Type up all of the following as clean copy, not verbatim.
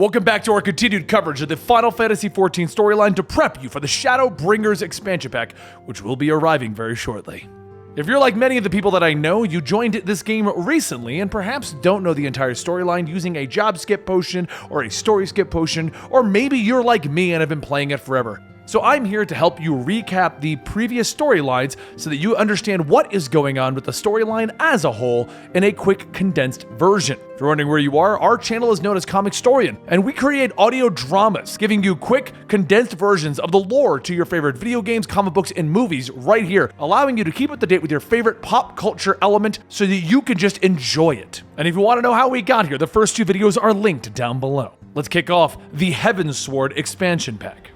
Welcome back to our continued coverage of the Final Fantasy XIV storyline to prep you for the Shadowbringers expansion pack, which will be arriving very shortly. If you're like many of the people that I know, you joined this game recently and perhaps don't know the entire storyline using a job skip potion or a story skip potion, or maybe you're like me and have been playing it forever. So I'm here to help you recap the previous storylines so that you understand what is going on with the storyline as a whole in a quick condensed version. If you're wondering where you are, our channel is known as Comicstorian, and we create audio dramas, giving you quick, condensed versions of the lore to your favorite video games, comic books, and movies right here, allowing you to keep up to date with your favorite pop culture element so that you can just enjoy it. And if you want to know how we got here, the first two videos are linked down below. Let's kick off the Heavensward expansion pack.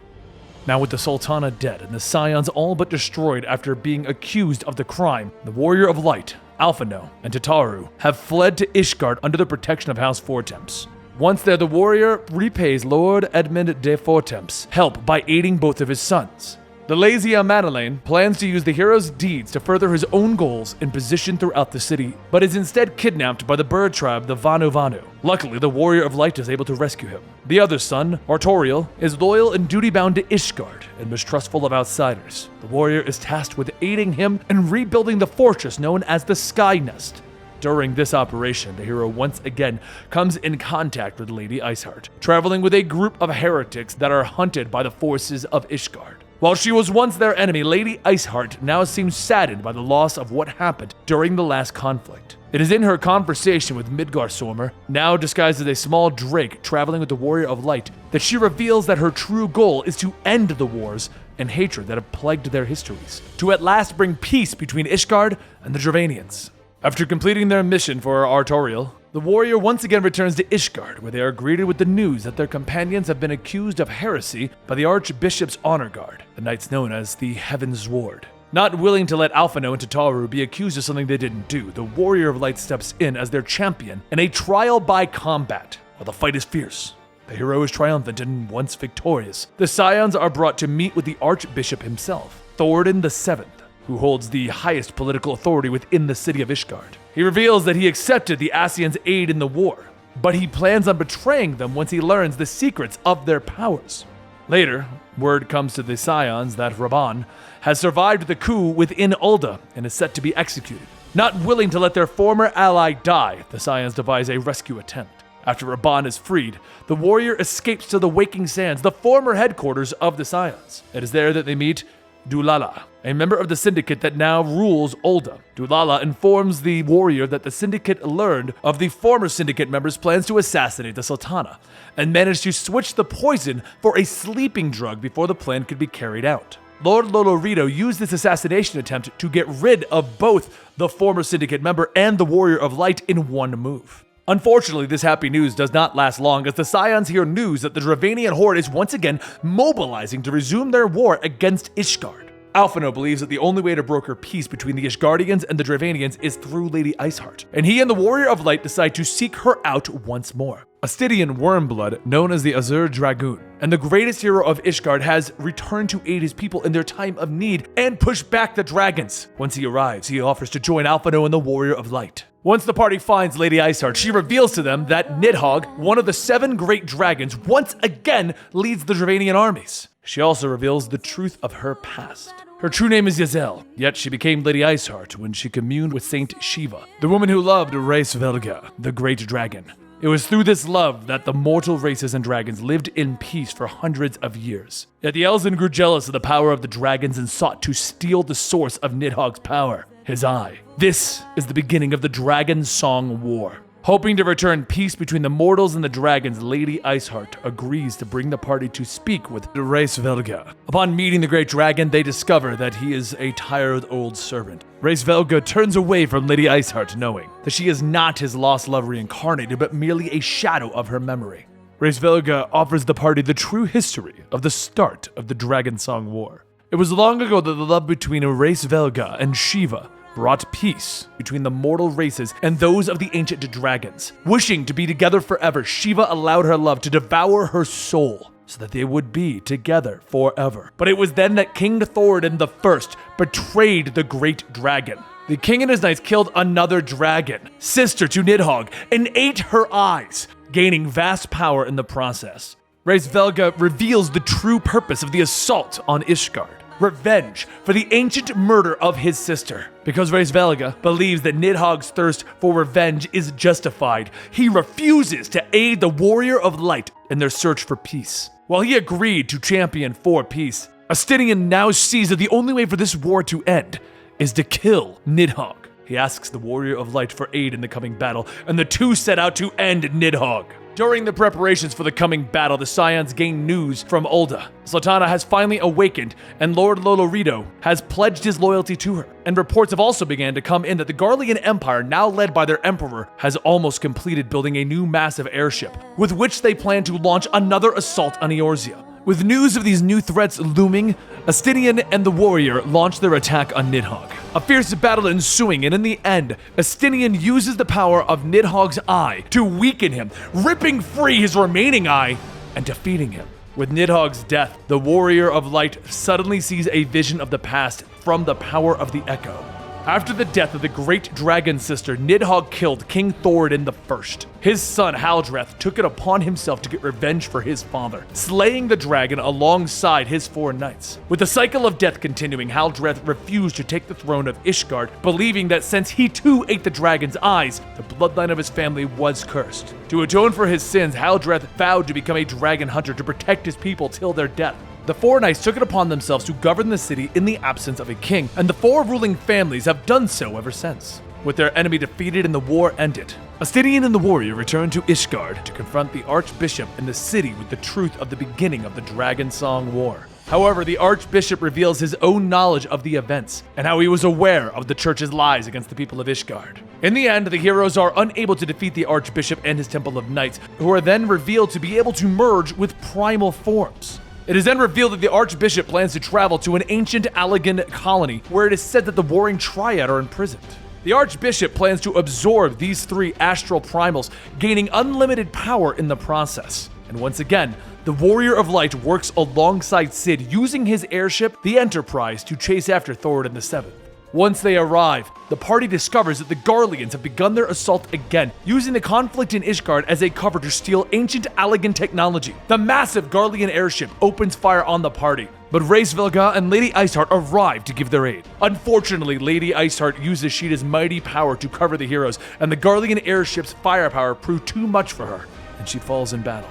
Now with the Sultana dead and the Scions all but destroyed after being accused of the crime, the Warrior of Light, Alphinaud, and Tataru have fled to Ishgard under the protection of House Fortemps. Once there, the warrior repays Lord Edmund de Fortemps' help by aiding both of his sons. The lazy Madeleine plans to use the hero's deeds to further his own goals and position throughout the city, but is instead kidnapped by the bird tribe, the Vanu Vanu. Luckily, the Warrior of Light is able to rescue him. The other son, Artoriel, is loyal and duty-bound to Ishgard and mistrustful of outsiders. The warrior is tasked with aiding him in rebuilding the fortress known as the Sky Nest. During this operation, the hero once again comes in contact with Lady Iceheart, traveling with a group of heretics that are hunted by the forces of Ishgard. While she was once their enemy, Lady Iceheart now seems saddened by the loss of what happened during the last conflict. It is in her conversation with Midgardsormr, now disguised as a small drake traveling with the Warrior of Light, that she reveals that her true goal is to end the wars and hatred that have plagued their histories, to at last bring peace between Ishgard and the Dravanians. After completing their mission for Artoriel, the warrior once again returns to Ishgard, where they are greeted with the news that their companions have been accused of heresy by the Archbishop's honor guard, the knights known as the Heavensward. Not willing to let Alphinaud and Tataru be accused of something they didn't do, the Warrior of Light steps in as their champion in a trial by combat. While the fight is fierce, the hero is triumphant and once victorious. The Scions are brought to meet with the Archbishop himself, Thoradin VII, who holds the highest political authority within the city of Ishgard. He reveals that he accepted the Ascians' aid in the war, but he plans on betraying them once he learns the secrets of their powers. Later, word comes to the Scions that Raban has survived the coup within Ul'dah and is set to be executed. Not willing to let their former ally die, the Scions devise a rescue attempt. After Raban is freed, the warrior escapes to the Waking Sands, the former headquarters of the Scions. It is there that they meet Dulala, a member of the syndicate that now rules Ul'dah. Dulala informs the warrior that the syndicate learned of the former syndicate members' plans to assassinate the Sultana, and managed to switch the poison for a sleeping drug before the plan could be carried out. Lord Lolorito used this assassination attempt to get rid of both the former syndicate member and the Warrior of Light in one move. Unfortunately, this happy news does not last long, as the Scions hear news that the Dravanian horde is once again mobilizing to resume their war against Ishgard. Alphinaud believes that the only way to broker peace between the Ishgardians and the Dravanians is through Lady Iceheart, and he and the Warrior of Light decide to seek her out once more. A Stygian wormblood known as the Azure Dragoon, and the greatest hero of Ishgard, has returned to aid his people in their time of need and push back the dragons. Once he arrives, he offers to join Alphinaud and the Warrior of Light. Once the party finds Lady Iceheart, she reveals to them that Nidhogg, one of the 7 great dragons, once again leads the Dravanian armies. She also reveals the truth of her past. Her true name is Yazel, yet she became Lady Iceheart when she communed with Saint Shiva, the woman who loved Reisvelga, the great dragon. It was through this love that the mortal races and dragons lived in peace for hundreds of years. Yet the Elzen grew jealous of the power of the dragons and sought to steal the source of Nidhogg's power, his eye. This is the beginning of the Dragon Song War. Hoping to return peace between the mortals and the dragons, Lady Iceheart agrees to bring the party to speak with Reisvelga. Upon meeting the great dragon, they discover that he is a tired old servant. Reisvelga turns away from Lady Iceheart, knowing that she is not his lost love reincarnated, but merely a shadow of her memory. Reisvelga offers the party the true history of the start of the Dragon Song War. It was long ago that the love between Reisvelga and Shiva brought peace between the mortal races and those of the ancient dragons. Wishing to be together forever, Shiva allowed her love to devour her soul so that they would be together forever. But it was then that King Thoradin I betrayed the great dragon. The king and his knights killed another dragon, sister to Nidhogg, and ate her eyes. gaining vast power in the process. Velga reveals the true purpose of the assault on Ishgard. Revenge for the ancient murder of his sister. Because Velga believes that Nidhogg's thirst for revenge is justified, he refuses to aid the Warrior of Light in their search for peace. While he agreed to champion for peace, Estinian now sees that the only way for this war to end is to kill Nidhogg. He asks the Warrior of Light for aid in the coming battle, and the two set out to end Nidhogg. During the preparations for the coming battle, the Scions gain news from Ulda. Zlatana has finally awakened, and Lord Lolorito has pledged his loyalty to her. And reports have also begun to come in that the Garlean Empire, now led by their Emperor, has almost completed building a new massive airship, with which they plan to launch another assault on Eorzea. With news of these new threats looming, Estinian and the warrior launch their attack on Nidhogg. A fierce battle ensuing, and in the end, Estinian uses the power of Nidhogg's eye to weaken him, ripping free his remaining eye and defeating him. With Nidhogg's death, the Warrior of Light suddenly sees a vision of the past from the power of the Echo. After the death of the great dragon sister, Nidhogg killed King Thoradin I. His son Haldreth took it upon himself to get revenge for his father, slaying the dragon alongside his 4 knights. With the cycle of death continuing, Haldreth refused to take the throne of Ishgard, believing that since he too ate the dragon's eyes, the bloodline of his family was cursed. To atone for his sins, Haldreth vowed to become a dragon hunter to protect his people till their death. The 4 knights took it upon themselves to govern the city in the absence of a king, and the 4 ruling families have done so ever since. With their enemy defeated and the war ended, Estinian and the warrior returned to Ishgard to confront the Archbishop in the city with the truth of the beginning of the Dragon Song War. However, the Archbishop reveals his own knowledge of the events, and how he was aware of the church's lies against the people of Ishgard. In the end, the heroes are unable to defeat the Archbishop and his Temple of Knights, who are then revealed to be able to merge with primal forms. It is then revealed that the Archbishop plans to travel to an ancient Allegan colony where it is said that the Warring Triad are imprisoned. The Archbishop plans to absorb these 3 astral primals, gaining unlimited power in the process. And once again, the Warrior of Light works alongside Cid, using his airship, the Enterprise, to chase after Thoradin VII. Once they arrive, the party discovers that the Garleans have begun their assault again, using the conflict in Ishgard as a cover to steal ancient Allegan technology. The massive Garlean airship opens fire on the party, but Velga and Lady Iceheart arrive to give their aid. Unfortunately, Lady Iceheart uses Sheeta's mighty power to cover the heroes, and the Garlean airship's firepower proved too much for her, and she falls in battle.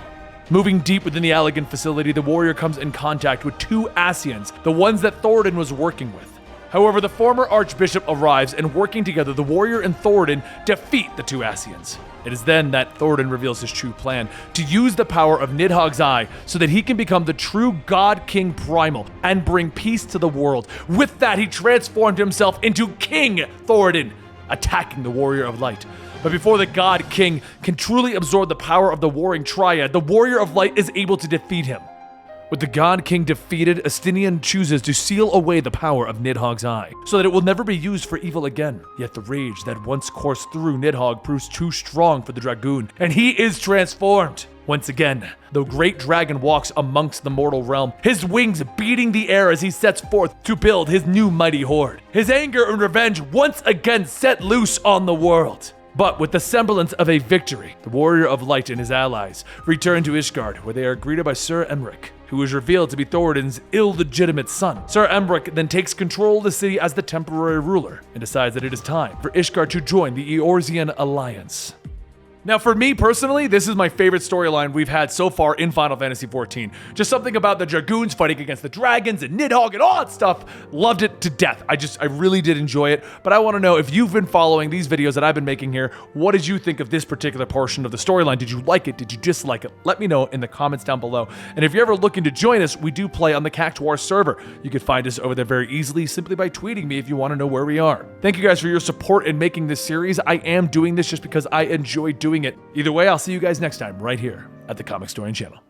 Moving deep within the Allegan facility, the warrior comes in contact with 2 Ascians, the ones that Thoradin was working with. However, the former Archbishop arrives, and working together, the warrior and Thoradin defeat the 2 Ascians. It is then that Thoradin reveals his true plan, to use the power of Nidhogg's eye so that he can become the true God King Primal and bring peace to the world. With that, he transformed himself into King Thoradin, attacking the Warrior of Light. But before the God King can truly absorb the power of the Warring Triad, the Warrior of Light is able to defeat him. With the God King defeated, Estinian chooses to seal away the power of Nidhogg's eye, so that it will never be used for evil again. Yet the rage that once coursed through Nidhogg proves too strong for the Dragoon, and he is transformed. Once again, the great dragon walks amongst the mortal realm, his wings beating the air as he sets forth to build his new mighty horde. His anger and revenge once again set loose on the world. But with the semblance of a victory, the Warrior of Light and his allies return to Ishgard, where they are greeted by Sir Emric, who is revealed to be Thoradin's illegitimate son. Sir Emric then takes control of the city as the temporary ruler, and decides that it is time for Ishgard to join the Eorzean Alliance. Now, for me personally, this is my favorite storyline we've had so far in Final Fantasy XIV. Just something about the Dragoons fighting against the dragons and Nidhogg and all that stuff. Loved it to death. I really did enjoy it. But I want to know, if you've been following these videos that I've been making here, what did you think of this particular portion of the storyline? Did you like it? Did you dislike it? Let me know in the comments down below. And if you're ever looking to join us, we do play on the Cactuar server. You can find us over there very easily simply by tweeting me if you want to know where we are. Thank you guys for your support in making this series. I am doing this just because I enjoy doing it. Either way, I'll see you guys next time right here at the Comicstorian channel.